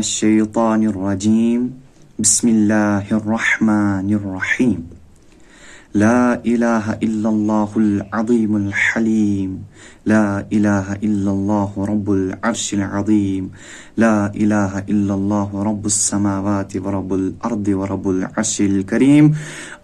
मिनश्शैतानिर्रजीम बिस्मिल्लाहिर्रहमानिर्रहीम ला इलाहा इल्लल्लाहुल अज़ीमुल हलीम ला इलाहा इल्लल्लाहु रब्बुल अर्शिल अज़ीम ला इलाहा इल्लल्लाहु रब्बुस समावाति व रब्बुल अर्दि व रब्बुल अर्शिल करीम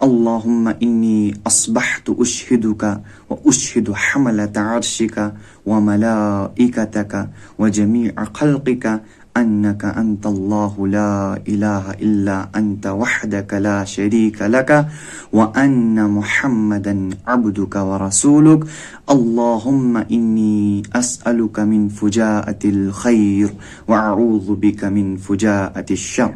अल्लाहुम्मा इन्नी अस्बहतु उश्हिदुका व उश्हिदु हमलता अर्शिका व मलाइकतका व जमीअ खल्क़िका अन्नक अंतल्लाहु ला इलाहा इल्ला अंत वहदक ला शरीक लक व अन्न मुहम्मदन अब्दुका व रसूलुक अल्लाहुम्मा इन्नी अस्अलुक मिन फुजाअतिल खैर व अऊज़ु बिक मिन फुजाअतिश शर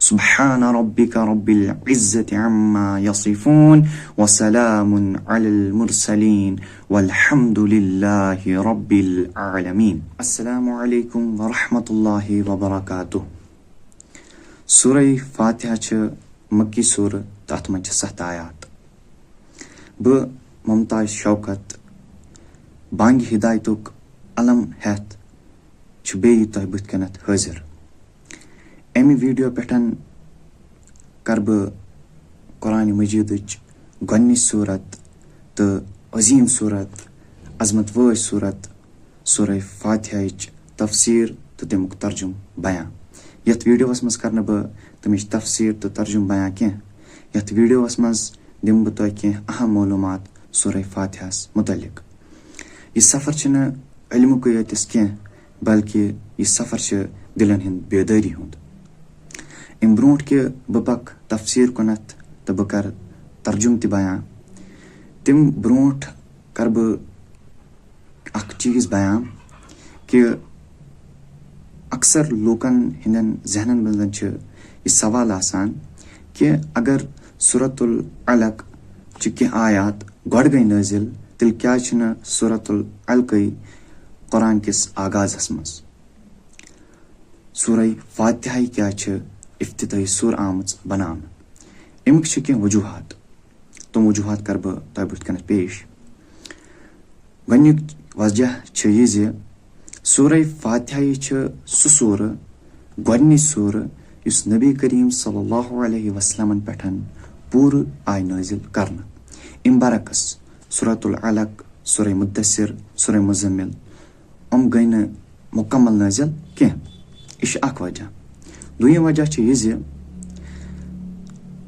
सुब्हान रब्बिक रब्बिल इज़्ज़ति अम्मा यसिफून व सलामुन अलल मुरसलीन वल्हम्दुलिल्लाहि रब्बिल आलमीन। अस्सलामु अलैकुम व रहमतुल्लाहि व बरकातुहु। सूरह फातिहा छ मक्की सूर तथ मंच 7 आयात। ब मुमताज शौकत बांग हिदायतुक अलम हेत छ बेयि तोह बुथ कनत हाजिर। एमि वीडियो पेटन कर ब कुरान मजीदुच गन्नी सूरत तो अजीम सूरत अजमत वज सूरत सूरह फातिहा तफसीर तो तमुक तर्जुम बयां। यथ वीडियोस मज कर ब तमिच तफसीर तो तर्जुम बयां कह। यथ वीडियोस मज दिम ब तोह कह अहम मालूमात सूरह फातिहा मुतल्लिक। यह सफर छन इल्मुक यतिस कह बल्कि यह सफर छ दिलन हिंद बेदारी हुंद। अम ब्रोट के बह पक तफसीर कुनत तो बह कर तर्जुम त बयां। तम ब्रोट कर बह अख चीज बयां कि अक्सर लोकन हिंदन जहनन मंदन छ यह सवाल आसान कि अगर सूरतुल अलक च कह आयात गड गई नाजिल तिल क्या छन सूरतुल अलक कुरान किस आगाज़स मज सूरह फातिहा क्या छ इफ्तिताही सूर आमच बनान। अमुक छ कह वजूहात तुम वजूहात कर बह तोह बुथ कन पेश। गन्युक वजह छ यह ज सूरह फातिहा छ सु सूर गडनी सूर युस नबी करीम सल्लल्लाहु अलैहि वसल्लम पेठन पूर आय नाजिल करना। इम बरकस सूरतुल अलक सूरह मुद्दसिर सूरह मुज़म्मिल गई न मुकम्मल नाजिल कह। इश अख वजह। दुयम वजह छ यह ज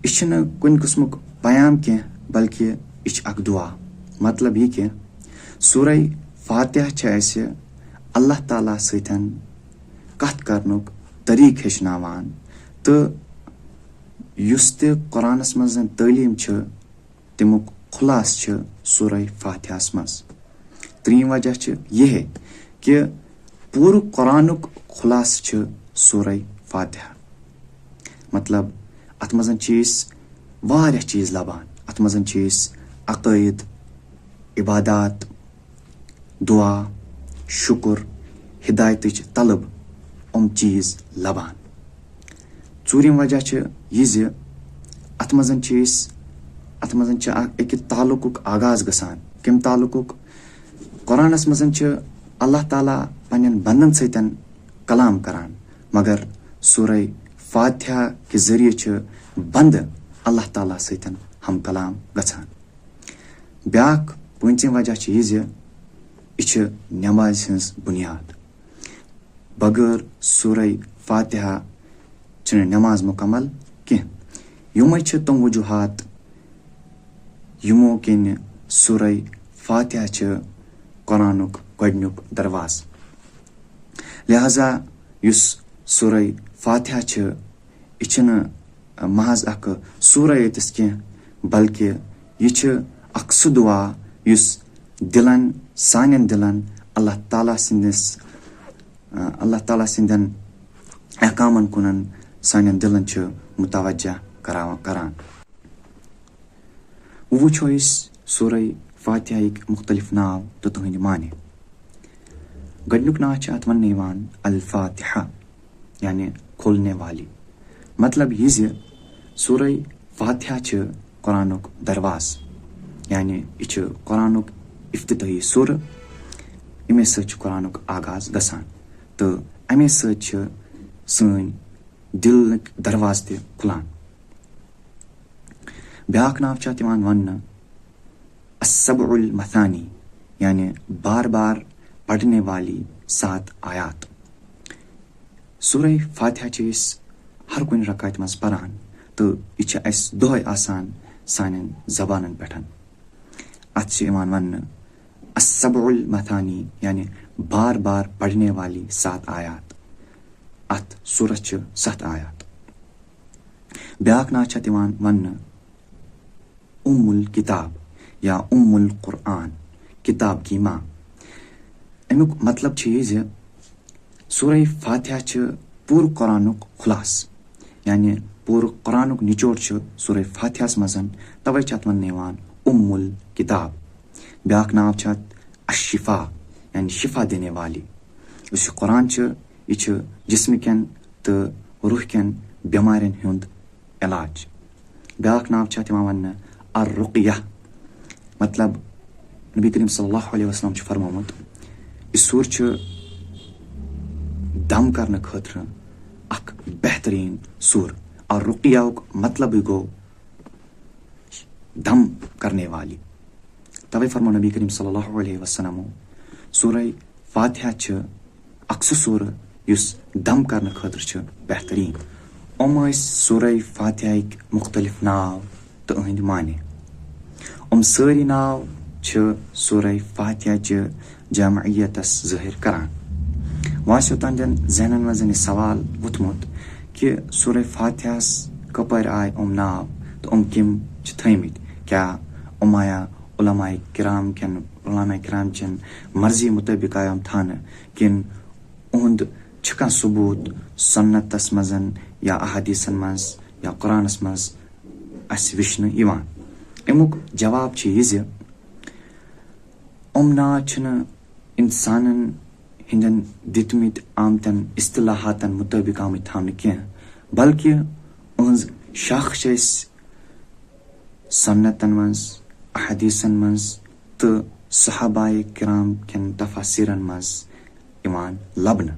इश न कुन किस्मुक बयान कह बल्कि इश अख दुआ। मतलब यह कि सूरह फातिहा छ ऐसे अल्लाह ताला सतन कथ करनुक तरीक हेचनावान तो युस ते कुरानस मज तालीम छ तमुक खुलास छ सूरह फातिहास मज। त्रीम वजह छ यह कि पूरे कुरानुक खुलास छ सूरह फातिहा। मतलब अत मजन चीज वारिया चीज लबान। अत मजन चीज अक़ीद इबादात दुआ शुक्र हिदायत तलब चीज लबान। चूरिम वजह छ यह ज अत मजन एक ताल्लुक आगाज गसान। कम ताल्लुक कुरानस मजन छ अल्लाह ताला पन्न बंदन सतन कलाम करान मगर सूरह फातिहा के जरिए छ बंद अल्लाह ताला सतन हम कलाम गछान। ब्याक पंचम वजह छ यह ज यह नमाज हज बुनियाद। बगैर सूरह फातिहा छन नमाज मुकम्मल कह। युम छ तम वजूहात युमो किन सूरह फातिहा छ कुरानुक गडनुक दरवाज। लिहाजा युस सूरह फातिहा छ यह छन महज अख सूरह यतिस कह बल्कि यह छ अख सु दुआ युस दिलन सानन दिलन अल्लाह ताला सिंदन अहकामन कुनन सानन दिलन छ मुतवज्जा करान। वुछो इस सूरह फातिहा मुख्तलिफ नाव तो तुहंद माने। गडनुक नाव छ अत वन्ने यवान अल फातिहा यानी खोलने वाली। मतलब यह ज सूरह फातिहा छ कुरानुक दरवाज यानी यह कुरानुक इफ्तिताही सूर। अमे सच कुरानुक आगाज गसान तो अमे सच سٲنۍ دِلٕکۍ دروازٕ تہِ کھُلان. بیٛاکھ ناو چھِ اَتھ یِوان وننہٕ السبع المثانی، یعنی بار بار پڑھنے والی 7 آیات. سورہ فاتحہ چھِ أسۍ ہر کُنہِ رکعتہِ منٛز پران تہٕ یہِ چھِ اَسہِ دۄہے آسان سانٮ۪ن زبانن پٮ۪ٹھ. اَتھ چھِ یِوان وننہٕ السبع المثانی، یعنی بار بار پڑھنے والی 7 آیات. اَتھ سورس چھِ 7 آیات. بیٛاکھ ناو چھِ اَتھ یِوان وننہٕ الکتاب یا القرآن، کتاب کی ماں. امیُک مطلب چھُ یہِ زِ سورہ فاتحہ چھِ پوٗرٕ قرآنُک خُلاصہٕ، یعنی پوٗرٕ قرآنُک نچوڑ چھُ سورہ فاتحہس منٛز، توے چھِ اتھ وننہٕ یِوان الکتاب. بیٛاکھ ناو چھُ اتھ الشفا، یعنی شفا دینے والی. یُس یہِ قرآن چھُ یہِ چھُ جسمہٕ تہٕ روح کٮ۪ن بٮ۪مارٮ۪ن ہُنٛد علاج. بیٛاکھ ناو چھُ اتھ یِوان وننہٕ الرقیہ، مطلب نبی کریم صلی اللہ علیہ وسلم چھُ فرمومُت یہِ سوٗر چھُ دم کرنہٕ خٲطرٕ اکھ بہتریٖن سوٗر. الرقیہُک مطلبٕے گوٚو دم کرنے والی. توے فرمو نبی کریم صلی اللہ علیہ وسلمو سورہ فاتحہ چھِ اکھ سُہ سورٕ یُس دم کرنہٕ خٲطرٕ چھُ بہتریٖن. یِم ٲسۍ سورہ فاتحہٕکۍ مختلف ناو تہٕ أہنٛدۍ معنے. سٲری ناو چھِ سورہ فاتحہچہِ جامعیتس ظٲہر کران. وۄنۍ آسیو تُہنٛدٮ۪ن ذہنن منٛز یہِ سوال ووٚتھمُت کہِ سورہ فاتحہس کپٲرۍ آے ناو تہٕ کٔمۍ چھِ تھٲمٕتۍ؟ کیٛاہ آیا علماء کرام چٮ۪ن مرضی مُطٲبق آیہِ تھاونہٕ کِنہٕ اُہُنٛد چھُ کانٛہہ ثبوٗت سنتس منٛز یا احادیٖثن منٛز یا قرآنس منٛز اسہِ وٕچھنہٕ یِوان؟ امیُک جواب چھُ یہِ زِ ناو چھِنہٕ انسانن ہٕنٛدٮ۪ن دِتمٕتۍ آمتٮ۪ن اصطلاحاتن مُطٲبق آمٕتۍ تھاونہٕ کینٛہہ، بلکہِ أہنٛز شاخ چھِ أسۍ سنتن منٛز، احادیٖثن منٛز تہٕ صحابہ کرام کٮ۪ن تفاسیٖرن منٛز یِوان لبنہٕ.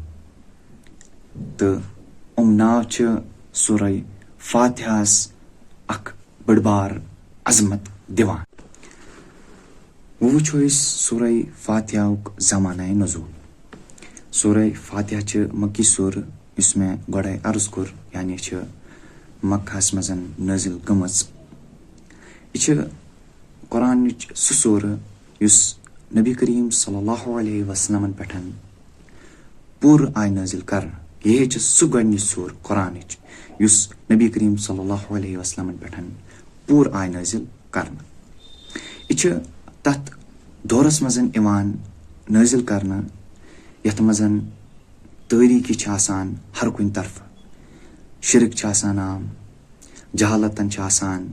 تہٕ ناو چھِ سورہ فاتحہس اکھ بٔڑ بار عظمت دِوان. وۄنۍ وٕچھو أسۍ سورہ فاتحہُک زمانہ نزول. سورہ فاتحہ چھِ مکی سورٕ یُس مےٚ گۄڈے عرض کوٚر، یعنی چھِ مکہس منٛز نٲزِل گٔمٕژ. یہِ چھِ قرآنٕچ سُہ سورٕ یُس نبی کریم صلی اللہ علیہ وسلمن پٮ۪ٹھ پوٗرٕ آیہِ نٲزِل کرنہٕ. یہِ چھِ سُہ گۄڈنِچ سور قرآنٕچ یُس نبی کریم صلی اللہ علیہ وسلمن پٮ۪ٹھ پوٗرٕ آیہِ نٲزِل کرنہٕ. یہِ چھِ تتھ دورس منٛز یِوان نٲزِل کرنہٕ یتھ منٛز تٲریٖکی چھِ آسان ہر کُنہِ طرفہٕ، شرک چھِ آسان عام، جہالتن چھِ آسان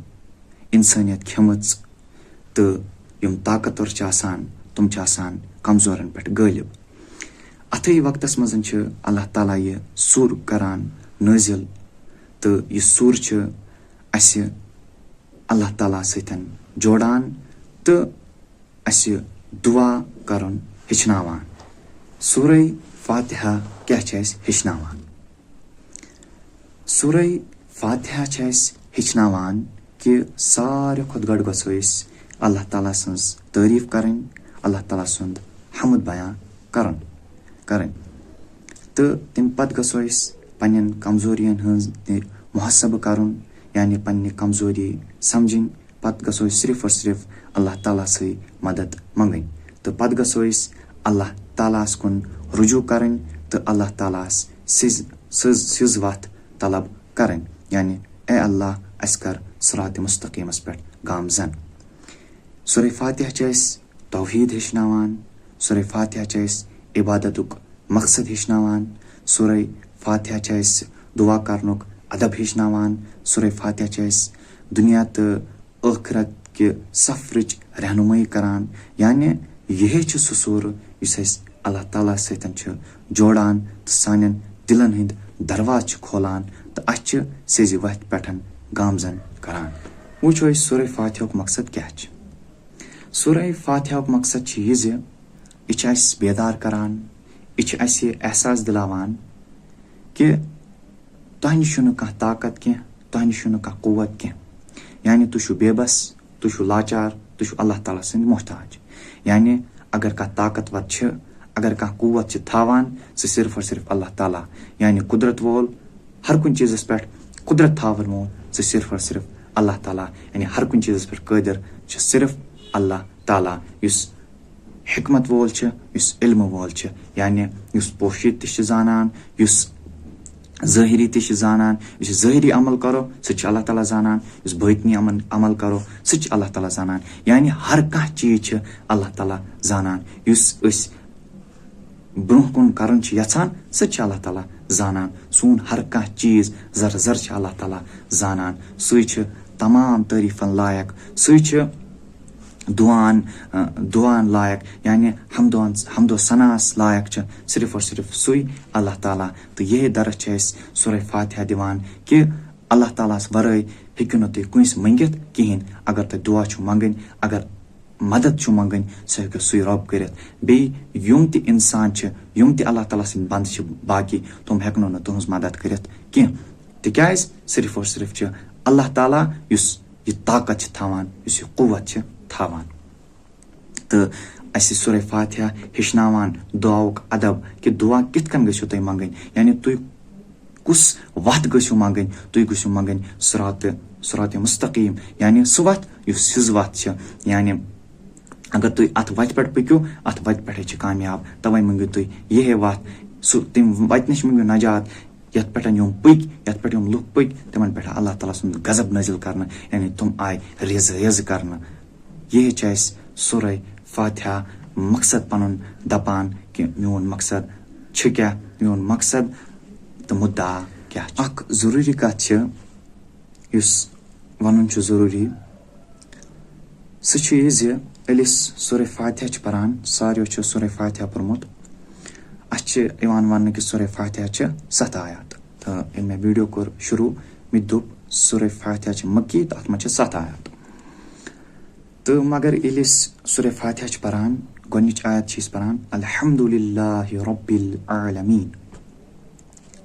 انسٲنیت کھیٚمٕژ، تہٕ یِم طاقتور چھِ آسان تِم چھِ آسان کمزورن پٮ۪ٹھ غٲلب. اتھے وقتس منٛز چھِ اللہ تعالیٰ یہِ سور کران نٲزِل، تہٕ یہِ سور چھُ اسہِ اللہ تعالیٰ سۭتۍ جوڑان تہٕ اسہِ دُعا کرُن ہیٚچھناوان. سورہ فاتحہ کیٛاہ چھِ اسہِ ہیٚچھناوان؟ سورہ فاتحہ چھِ اسہِ ہیٚچھناوان کہِ ساروی کھۄتہٕ گۄڈٕ گژھو أسۍ اللہ تعالیٰ سٕنٛز تعریٖف کرٕنۍ، اللہ تعالیٰ سُنٛد حمد بیان کرُن تہٕ تمہِ پتہٕ گژھو أسۍ پننٮ۪ن کمزورین ہٕنٛز تہِ محاسبہٕ کرُن، یعنی پننہِ کمزوری سمجھٕنۍ. پتہٕ گژھو أسۍ صرف اور صرف اللہ تعالیٰ سٕے مدد منٛگٕنۍ، تہٕ پتہٕ گژھو أسۍ اللہ تعالیٰ ہس کُن رجوٗع کرٕنۍ تہٕ اللہ تعالیٰ ہس سیٚز وتھ طلب کرٕنۍ، یعنی اے اللہ اسہِ کر صراط مستقیٖمس پٮ۪ٹھ گامزن. سورہ فاتحہ چھِ أسۍ توحیٖد ہیٚچھناوان. سورہ فاتحہ چھِ أسۍ عبادتُک مقصد ہیٚچھناوان. سورہ فاتحہ چھِ أسۍ دعا کرنُک ادب ہیٚچھناوان. سورہ فاتحہ چھِ أسۍ دُنیا تہٕ ٲخرت کہِ سفرٕچ رہنُمٲیی کران. یعنی یِہے چھُ سُہ سورٕ یُس اسہِ اللہ تعالیٰ سۭتۍ چھُ جوڑان تہٕ سانٮ۪ن دِلن ہٕنٛدۍ درواز چھُ کھولان تہٕ اسہِ چھِ سیٚزِ وتھِ پٮ۪ٹھ گامزن کران. وٕچھو أسۍ سورہ فاتحہُک مقصد کیٛاہ چھُ. سورہ فاتحہُک مقصد چھُ یہِ زِ یہِ چھِ اسہِ بیدار کران، یہِ چھِ اسہِ احساس دِلاوان کہِ तोह निश छुनह कांह ताकत कह, तोह निश छुनह कांह कुव्वत कह, यानी तु छु बेबस, तु छु लाचार, तु छु अल्लाह ताला सिंद मोहताज। यानी अगर कांह ताकतवर छ, अगर कांह कुव्वत छ थावान, सह सिर्फ और सिर्फ अल्लाह ताला, यानी कुदरत वोल, हर कुन चीजस पेठ कुदरत थावन वोल सह सिर्फ और सिर्फ अल्लाह ताला, यानी हर कुन चीजस पेठ कादिर छ सिर्फ अल्लाह ताला, युस हिकमत वोल छ, युस इल्म वोल छ, यानी युस पोशीद ति छ जानान, युस ज़ाहिरी ति छ जानान, युस ज़ाहिरी अमल करो सह छ अल्लाह ताला जानान, युस बैतनी अमल करो सह छ अल्लाह ताला जानान, यानी हर कांह चीज छ अल्लाह ताला जानान, युस अस ब्रोह कुन करन छ यछान सह छ अल्लाह ताला जानान, सून हर कांह चीज जर जर छ अल्लाह ताला जानान, सही छ तमाम तारीफन लायक, सही छ दुआन लायक, यानी हमदो सनास लायक छ सिर्फ और सिर्फ सुई अल्लाह ताला। तो यह दरस छ सूरह फातिहा दिवान कि अल्लाह ताला वरय हेक्यु न तुम कुछ मंगित कहें, अगर तुम दुआ छु मंगन, अगर मदद छु मंगन, सह हेक्यु सुई रब करित। बे युम ति इंसान छ, युम ति अल्लाह ताला सिंद बंद छ बाकी, तुम हेक्नो न तुहंज मदद करित कह, तिक्याज सिर्फ और सिर्फ छ अल्लाह ताला युस यह ताकत छ थावान, युस यह कुव्वत छ थावान। तो अस सूरह फातिहा हेचनावान दुआक अदब कि दुआ कित कन गछो तुम मंगन, यानी तुम कुस वत गछो मंगन, तुम गछो मंगन सिरात मुस्तकीम, यानी सह वत युस सिज वत छ, यानी अगर तुम अत वत पे पक्यो अत वत पे कामयाब, तवे मंगो तुम यह वत, तम वत नश मंगो नजात यथ पे यम पक, यथ पे यम लुक पक, तिमन पे अल्लाह ताला सुंद गजब नजिल करना, यानी तुम आय रेज करना। यह सूरह फातिहा मकसद पनुन दपान कि मोन मकसद छ क्या, मोन मकसद तो मुद्दा क्या। अख जरूरी कथ छ युस वनुन छ जरूरी, सह छ यह ज यदि सूरह फातिहा छ परान, सारियो छ सूरह फातिहा परमुत, अस वन कि सूरह फातिहा छ 7 आयात। तो ये मैं वीडियो कोर शुरू मे दोप सूरह फातिहा छ मक्की, तो अत मज 7 आयात। तो मगर यदि सूरह फातिहा छ परान, गोनिच आयत छ परान अल्हम्दुलिल्लाहि रब्बिल आलमीन,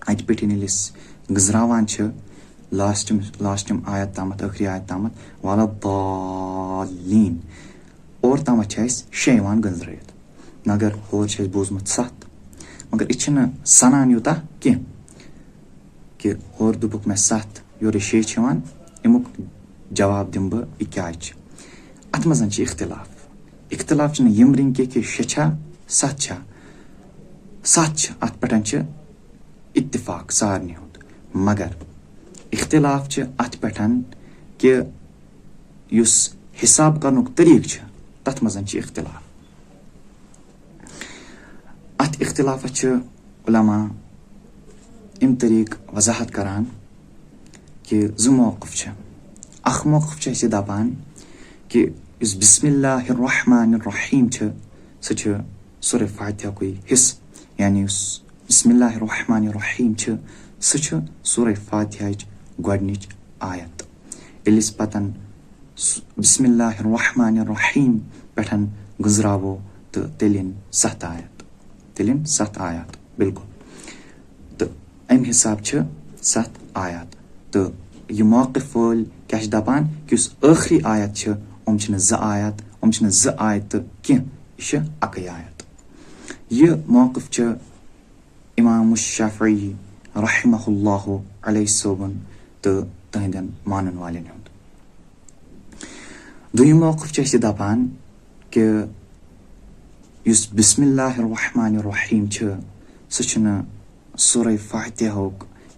अत पे यदि गुजरावान छ लास्टम आयत तामत, आखिरी आयत तामत वलद्दाल्लीन, और तामत छ 6 गुजरात, मगर होर छ बोजमुत 7, मगर यह सनान यूता कह कि होर दुबुक मैं 7 योर 6 अमुक जवाब दिम बह यह क्या। अत मजन इख्तिलाफ यम रिंग कि 6 7 अत पे इत्तिफाक सारनी हुंद, मगर इख्तिलाफ अत पे कि युस हिसाब करनुक तरीक तथ मजन इख्तिलाफ। अत इख्तिलाफ उलमा इम तरीक वजाहत करान कि 2 मौक़िफ़ छ। अख मौक़िफ़ छ दपान कि इस बिस्मिल्लाहिर्रहमानिर्रहीम छ सह छ सूरह फातिहा कोई हिस, यानी उस बिस्मिल्लाहिर्रहमानिर्रहीम छ सह छ सूरह फातिहा गोडनिच आयत। इलिस पतन बिस्मिल्लाहिर्रहमानिर्रहीम पेठन गुजरावो तो तेलिन 7 आयत बिल्कुल। तो अम हिसाब छ 7 आयत। तो यह मौक़िफ़ वोल क्या दपान कि उस आखिरी आयत छ उम 2 आयत, उम 2 आयत कह, यह 1 आयत। यह मौक़िफ़ छ इमाम शाफ़िई रहमहुल्लाहु अलैहि सोबन तो तहदन मानन वाले हुंद। दुय्यम मौक़िफ़ छ दपान कि युस बिस्मिल्लाहिर्रहमानिर्रहीम छ सह छन सूरह फातिहाक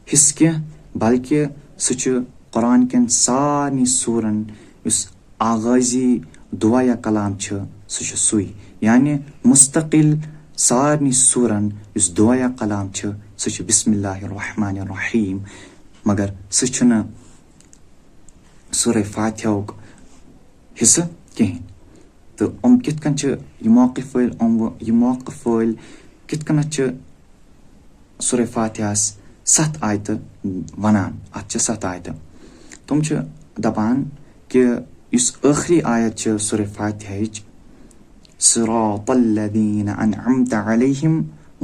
हिस कह, बल्कि सह छ कुरान केन सारनी सूरन युस आगाजी दुआ या कलाम छ सह छ सुई, यानी मुस्तकिल सारनी सूरन युस दुआ या कलाम छ सह छ बिस्मिल्लाहिर्रहमानिर्रहीम, मगर सह छन सूरह फातिहाक हिस्सा कहें। तो कित कन यह मौक़िफ़ वोल कित कन सूरह फातिहास 7 आयत वनान, अत 7 आयत। तुम दपान कि इस आखिरी आयत सूरह फातिहाच सिरातल्लज़ीना अनअमता अलैहिम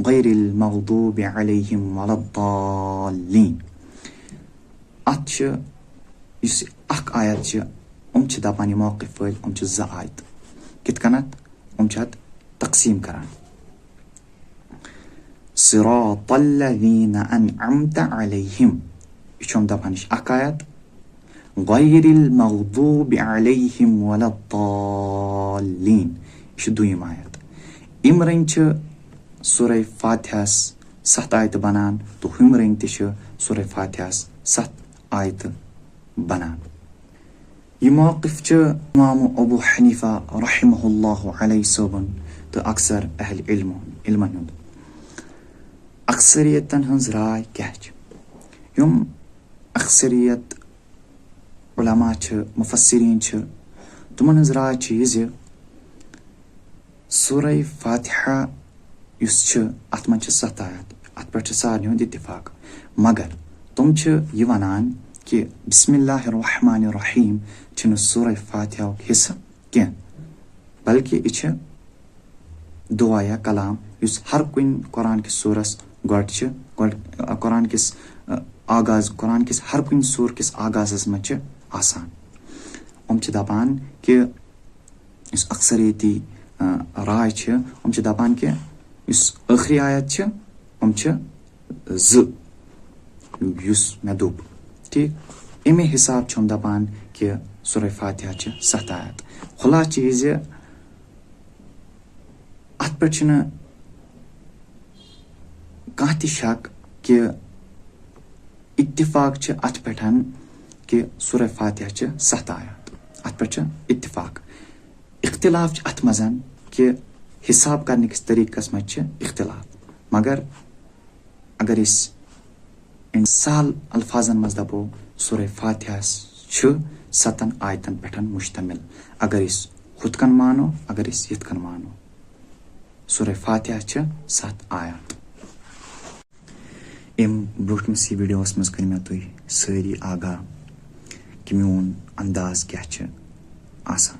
गैरिल मग़दूबि अलैहिम वलद्दाल्लीन, अत इस अख आयत छ दपान ये मौक़िफ़ वाल छ 2 आयत कित कनत छ अत तकसीम करान सिरातल्लज़ीना अनअमत अलैहिम यह दपान अख आयत गैरिल मग़दूबि अलैहिम वलद्दाल्लीन यह दुयम आयत इम रंग सूरह फातिहा 7 आयत बनान तो हम रंग त सूरह फातिहा 7 आयत बनान यह मौक़िफ़ इमाम अबू हनीफा रहमहुल्लाह अलैहि सोबन तो अक्सर अहल इल्मन अक्सरियतन हंज राय क्या यम अक्सरियत उलमा मुफस्सिरीन तुमन हंज राय यह सूरह फातिहा अत मन 7 आयत अत पे सारे हुंद इत्तिफाक मगर तुम यह वनान कि बिस्मिल्लाहिर्रहमानिर्रहीम छन सूरह फातिहा हिस्सा क्या बल्कि यह दुआ या कलाम इस हर कुन कुरान किस सूरस गड कुरान किस आगाज कुरान किस हर कुन सूर किस आगाजस मज आसान हम दपान कि इस अक्सरियती राय हम दपान कि इस आखिरी आयत हम 2 मे दोप ठीक अमे हिसाब हम दपान कि सूरह फातिहा 7 आयत खुला चीज अत पे कह शक कि इत्तिफाक अत पे कि सूरह फातिहा 7 आयत अत पे इत्तिफाक इख्तिलाफ अत मजन कि हिसाब करने किस तरीक़स मज इख्तिलाफ मगर अगर इस इन साल अल्फाजन मज दपो सूरह फातिहा 7 आयतन पे मुश्तमिल अगर इस खुद मानो अगर इस यथ मानो सूरह फातिहा 7 आयत अम ब्रोटमस वीडियोस मज कर तुम सारी आगाह कि मोन अंदाज क्या आसान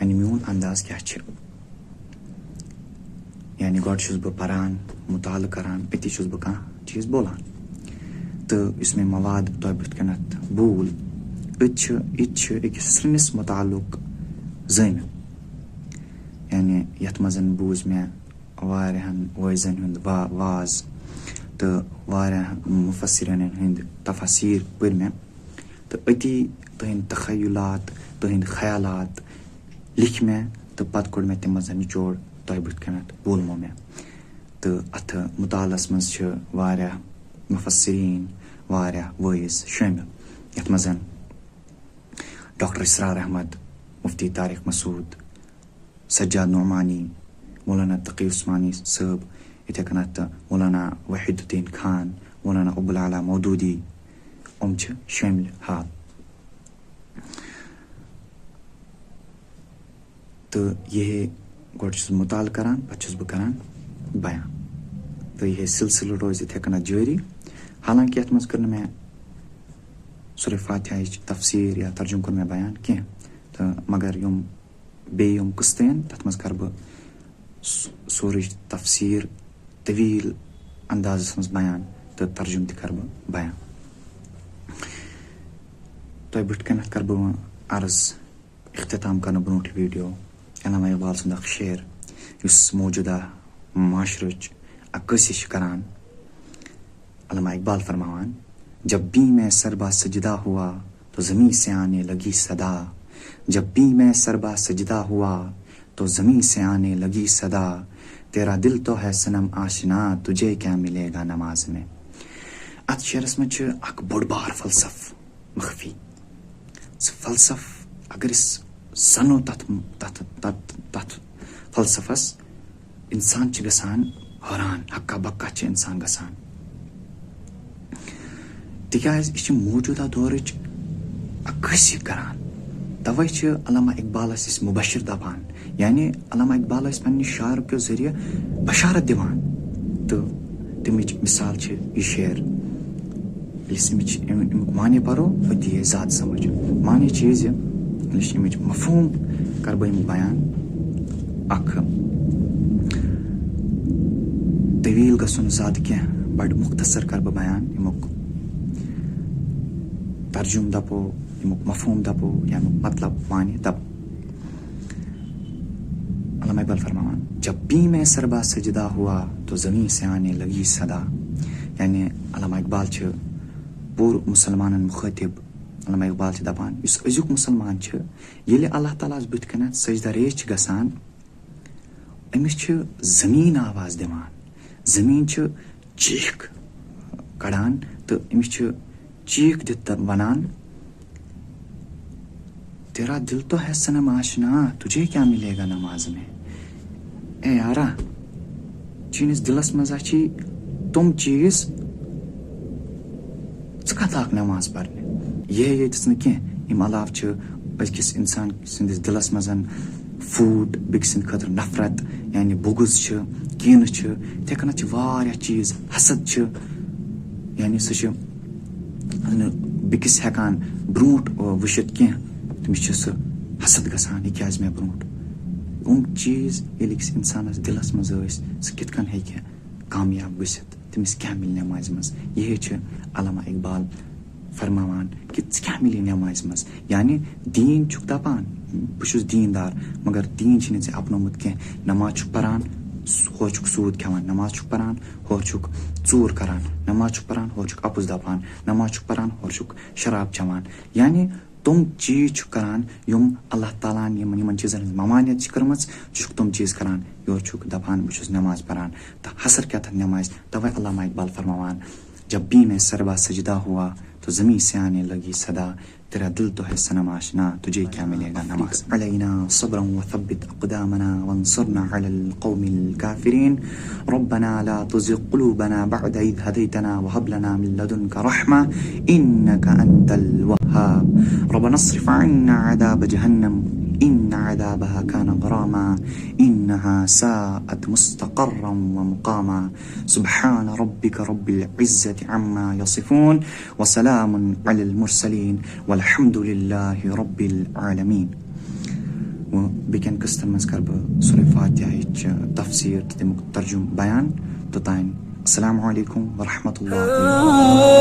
यानी मोन अंदाज क्या यानी गड बह परान मुताल करान अति बह कह चीज बोलान तो इस मे मवाद तुम बुथ कनत बूल अकिस सृनिस मुतालुक जन यानी यथ मजन बूज मे वारियाहन वाइजन हुंद वाज तो वारियाह मुफस्सिरीन हंद तफसीर पर मे तो अति तुहंद तखय्युलात तुहंद ख्यालात लिख मे तो पत कोड़ मे तम मज निचोड़ तुम बुथ कनत बोलमो मे तो अथ मुतालस मज वारियाह मुफस्सिरीन वारियाह वाइज शामिल यथ मजन डॉक्टर इसरार अहमद मुफ्ती तारिक मसूद सज्जाद नुमानी मौलाना तकी उस्मानी साहब इथे कनत मौलाना वहीदुद्दीन खान मौलाना अबुल आला मौदूदी शामिल हाल तो यह गोड मुताल करान पे बह करान बयान तो यह सिलसिल रोज इथे कन जारी हालांकि अत मज कर मे सूरह फातिहा तफसीर या तर्जुम कर मे बयान कह तो मगर यम बेयम किस्तन तथ मज कर बह सूरह तफसीर तवील अंदाज मज बयान तो तर्जुम त कर बह बयान तुम बुथ कन कर बह अर्ज इख्तिताम कर ब्रोट वीडियो अल्लामा इकबाल सुंद शेर इस मौजूदा माशरच कशिश करान अल्लामा इकबाल फरमावान जब भी मैं सरबा सजदा हुआ तो ज़मीं से आने लगी सदा जब भी मैं सरबा सजदा हुआ तो ज़मीं से आने लगी सदा तेरा दिल तो है सनम आशना तुझे क्या मिलेगा नमाज में अत शेरस में अक बड़ बार फलसफ मख्फी फलसफ अगर इस सनो तथ फलसफस इंसान गसान हैरान हक्का बक्का इंसान गसान तिकाज यह मौजूदा दौरच अक्सी करान तवे अल्लामा इकबालस मुबशिर दपान यानी अल्लामा इकबाल पन्ने शार के जरिए बशारत दिवान तो तमिच मिसाल यह शेर माने परो अति ये ज़्यादा समझ माने चीज़ अमिच मफहूम कर बह बयान अख तवील गसन ज़्यादा क्या बड़ मुख्तसर कर बयान अमुक तर्जुम दपो यमुक मफहूम दपो यमुक मतलब माने दप अल्लामा इकबाल फरमावान जब भी मैं सरबा सजदा हुआ तो ज़मीन से आने लगी सदा यानी अल्लामा इकबाल छ पूर्व मुसलमानन मुखातिब अल्लामा इकबाल छ दपान युस अजुक मुसलमान छ येले अल्लाह ताला बुथ कन सजदा रेज छ गसान अमिस छ ज़मीन आवाज दिवान ज़मीन छ चीख कड़ान तो अमिस छ चीख दित वनान तेरा दिल तो है सनम आशना तुझे क्या मिलेगा नमाज में ए यारा चीनिस दिलस मजा छी तुम चीज कताक नमाज पढ़ने ये क्या इम अलाव अकिस इंसान सिंदिस दिलस मजन फूट बिकस खतर नफरत यानी बुगज कीन इथे कन चीज हसद यानी सह बिकस हेकान ब्रोट वुशित क्या तमिस सह हसद गसान यह क्या मे ब्रोट चीज ये इंसानस दिलस मज सह कित कन हेक कामयाब गसित तमिस क्या मिल नमाज मज यह अल्लामा इकबाल फरमावान कि क्या मिले नमाज मज यानी दीन छुक दपान बहुस दीनदार मगर दीन ऐ अपनोमुत क्या नमाज छुक परान हो छुक सूद खेवान नमाज छुक परान हो छुक चूर करान नमाज छुक परान हो छुक अपुज दपान नमाज छुक परान हो छुक शराब चवान यानी तुम चीज छुक करान युम अल्लाह ताला यमन चीजन ममानियत कर्मच छुक तुम चीज करान यो छुक दपान बहुस नमाज परान तो हसर क्या था नमाज तवे अल्लामा इकबाल फरमावान जब भी मैं सरबा सजदा हुआ तो ज़मीन से आने लगी सदा तेरा दिल तो है सनम आशना तुझे क्या मिलेगा नमाज अलैना सब्रन व थब्बित अक़दामना वंसुरना अलल क़ौमिल काफ़िरीन रब्बना ला तुज़िग़ क़ुलूबना बअद इज़ हदैतना व हब लना मिन लदुनका रहमा इन्नका अंतल वह्हाब रब्बना अस्रिफ़ अन्ना अज़ाब जहन्नम إن عذابها كان غراما إنها ساءت مستقرا ومقاما سبحان ربك رب العزة عما يصفون وسلام على المرسلين والحمد لله رب العالمين وبكن كستر مذكر بسورة فاتحة تفسير تمك ترجم بيان تطين السلام عليكم ورحمة الله